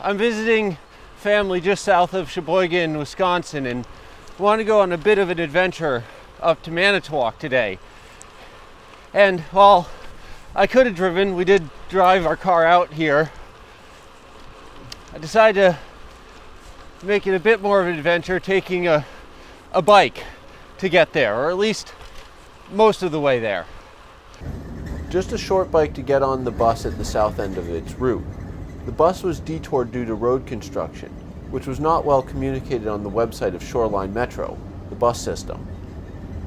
I'm visiting family just south of Sheboygan, Wisconsin, and want to go on a bit of an adventure up to Manitowoc today. And while I could have driven, we did drive our car out here, I decided to make it a bit more of an adventure, taking a bike to get there, or at least most of the way there. Just a short bike to get on the bus at the south end of its route. The bus was detoured due to road construction, which was not well communicated on the website of Shoreline Metro, the bus system.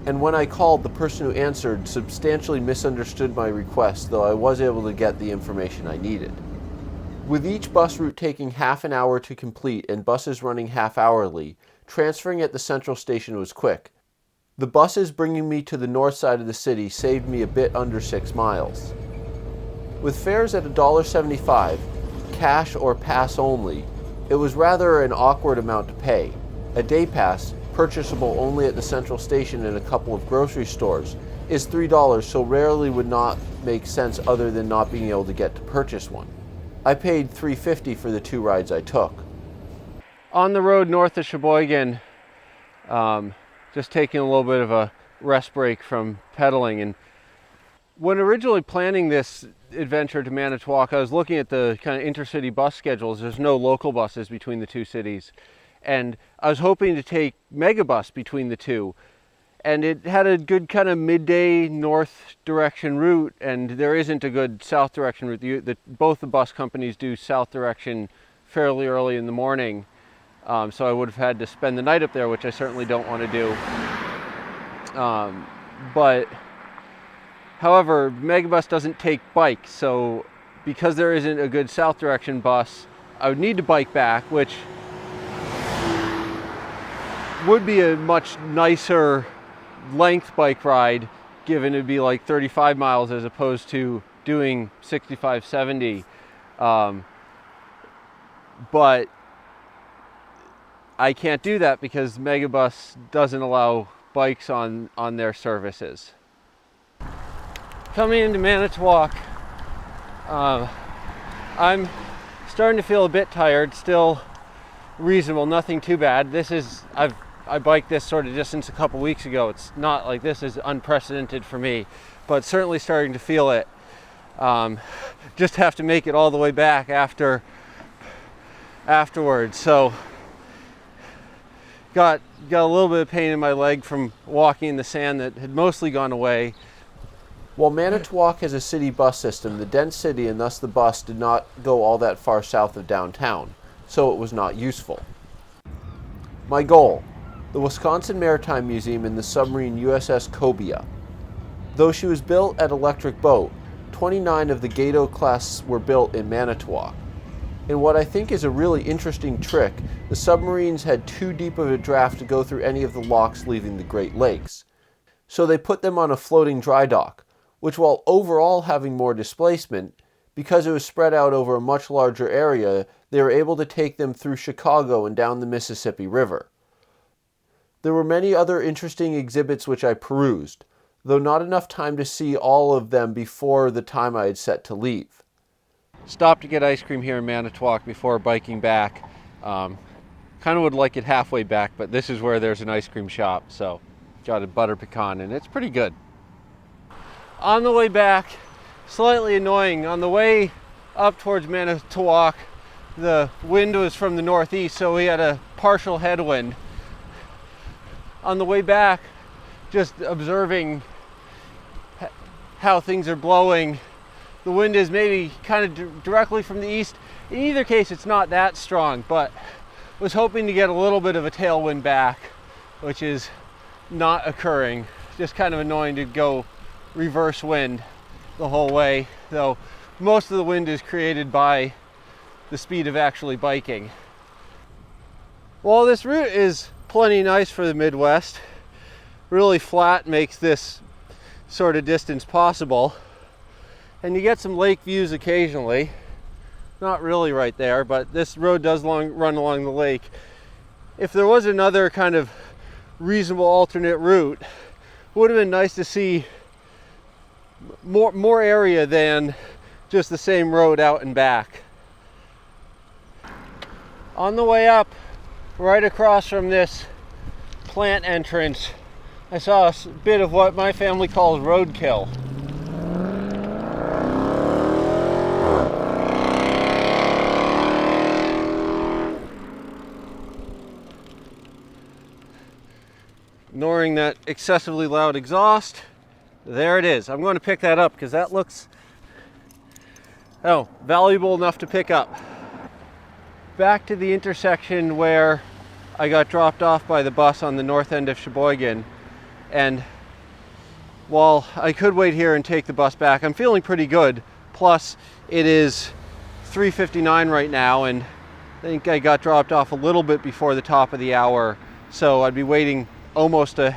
And when I called, the person who answered substantially misunderstood my request, though I was able to get the information I needed. With each bus route taking half an hour to complete and buses running half-hourly, transferring at the central station was quick. The buses bringing me to the north side of the city saved me a bit under 6 miles. With fares at $1.75, cash or pass only, it was rather an awkward amount to pay. A day pass, purchasable only at the central station and a couple of grocery stores, is $3, so rarely would not make sense other than not being able to get to purchase one. I paid $3.50 for the 2 rides I took. On the road north of Sheboygan, just taking a little bit of a rest break from pedaling. And when originally planning this adventure to Manitowoc, I was looking at the kind of intercity bus schedules. There's no local buses between the two cities. And I was hoping to take Megabus between the two. And it had a good kind of midday north direction route, and there isn't a good south direction route. Both the bus companies do south direction fairly early in the morning. So I would have had to spend the night up there, which I certainly don't want to do. But however, Megabus doesn't take bikes, so because there isn't a good south direction bus, I would need to bike back, which would be a much nicer length bike ride, given it'd be like 35 miles as opposed to doing 65, 70. But I can't do that because Megabus doesn't allow bikes on their services. Coming into Manitowoc, I'm starting to feel a bit tired, still reasonable, nothing too bad. I biked this sort of distance a couple weeks ago. It's not like this is unprecedented for me, but certainly starting to feel it. Just have to make it all the way back afterwards. So got a little bit of pain in my leg from walking in the sand that had mostly gone away. While Manitowoc has a city bus system, the dense city and thus the bus did not go all that far south of downtown, so it was not useful. My goal: the Wisconsin Maritime Museum and the submarine USS Cobia. Though she was built at Electric Boat, 29 of the Gato class were built in Manitowoc. In what I think is a really interesting trick, the submarines had too deep of a draft to go through any of the locks leaving the Great Lakes. So they put them on a floating dry dock, which, while overall having more displacement, because it was spread out over a much larger area, they were able to take them through Chicago and down the Mississippi River. There were many other interesting exhibits which I perused, though not enough time to see all of them before the time I had set to leave. Stopped to get ice cream here in Manitowoc before biking back. Kind of would like it halfway back, but this is where there's an ice cream shop, so got a butter pecan and it's pretty good. On the way back, slightly annoying. On the way up towards Manitowoc, the wind was from the northeast, so we had a partial headwind. On the way back, just observing how things are blowing. The wind is maybe kind of directly from the east. In either case, it's not that strong, but was hoping to get a little bit of a tailwind back, which is not occurring. Just kind of annoying to go reverse wind the whole way, though most of the wind is created by the speed of actually biking. While this route is plenty nice for the Midwest, really flat makes this sort of distance possible, and you get some lake views occasionally. Not really right there, but this road does run along the lake. If there was another kind of reasonable alternate route, it would have been nice to see more area than just the same road out and back. On the way up, right across from this plant entrance, I saw a bit of what my family calls roadkill. Ignoring that excessively loud exhaust, there it is. I'm going to pick that up because that looks, valuable enough to pick up. Back to the intersection where I got dropped off by the bus on the north end of Sheboygan. And while I could wait here and take the bus back, I'm feeling pretty good. Plus, it is 3:59 right now, and I think I got dropped off a little bit before the top of the hour. So I'd be waiting almost a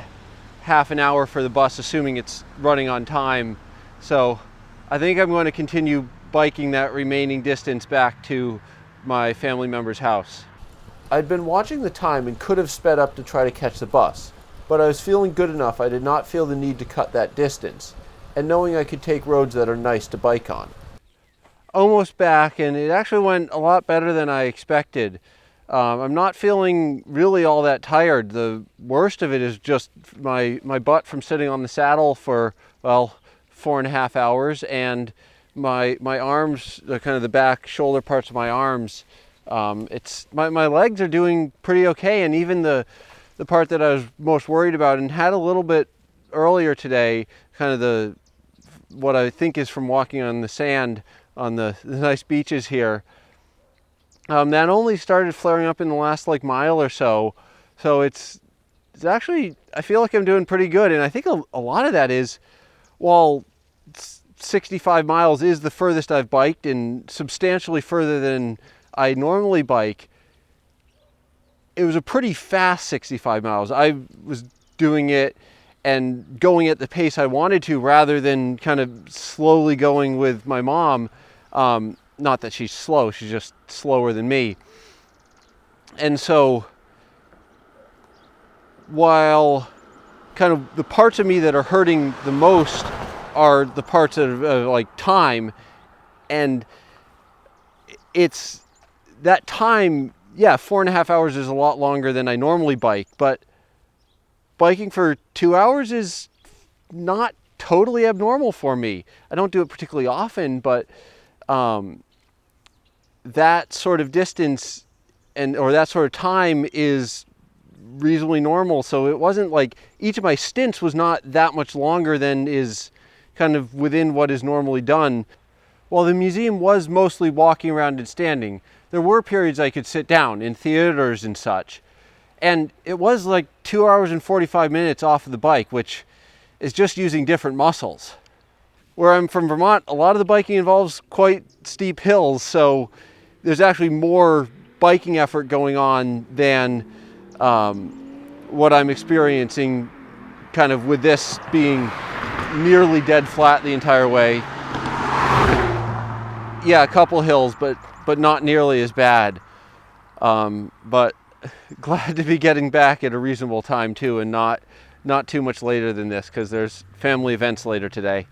half an hour for the bus, assuming it's running on time. So I think I'm going to continue biking that remaining distance back to my family member's house. I'd been watching the time and could have sped up to try to catch the bus, but I was feeling good enough I did not feel the need to cut that distance, and knowing I could take roads that are nice to bike on. Almost back, and it actually went a lot better than I expected. I'm not feeling really all that tired. The worst of it is just my butt from sitting on the saddle for, 4.5 hours, and my arms, kind of the back shoulder parts of my arms, it's my legs are doing pretty okay, and even the part that I was most worried about and had a little bit earlier today, kind of what I think is from walking on the sand on the nice beaches here, that only started flaring up in the last mile or so. So it's actually, I feel like I'm doing pretty good, and I think a lot of that is, while 65 miles is the furthest I've biked and substantially further than I normally bike, it was a pretty fast 65 miles. I was doing it and going at the pace I wanted to, rather than kind of slowly going with my mom. Not that she's slow, she's just slower than me. And so, while kind of the parts of me that are hurting the most are the parts of time, and it's that time, 4.5 hours is a lot longer than I normally bike, but biking for 2 hours is not totally abnormal for me. I don't do it particularly often, but that sort of distance or that sort of time is reasonably normal. So it wasn't like each of my stints was not that much longer than is kind of within what is normally done. While the museum was mostly walking around and standing, there were periods I could sit down in theaters and such. And it was 2 hours and 45 minutes off of the bike, which is just using different muscles. Where I'm from, Vermont, a lot of the biking involves quite steep hills, so there's actually more biking effort going on than what I'm experiencing, kind of with this being nearly dead flat the entire way. Yeah, a couple hills, but not nearly as bad. But glad to be getting back at a reasonable time too, and not too much later than this, because there's family events later today.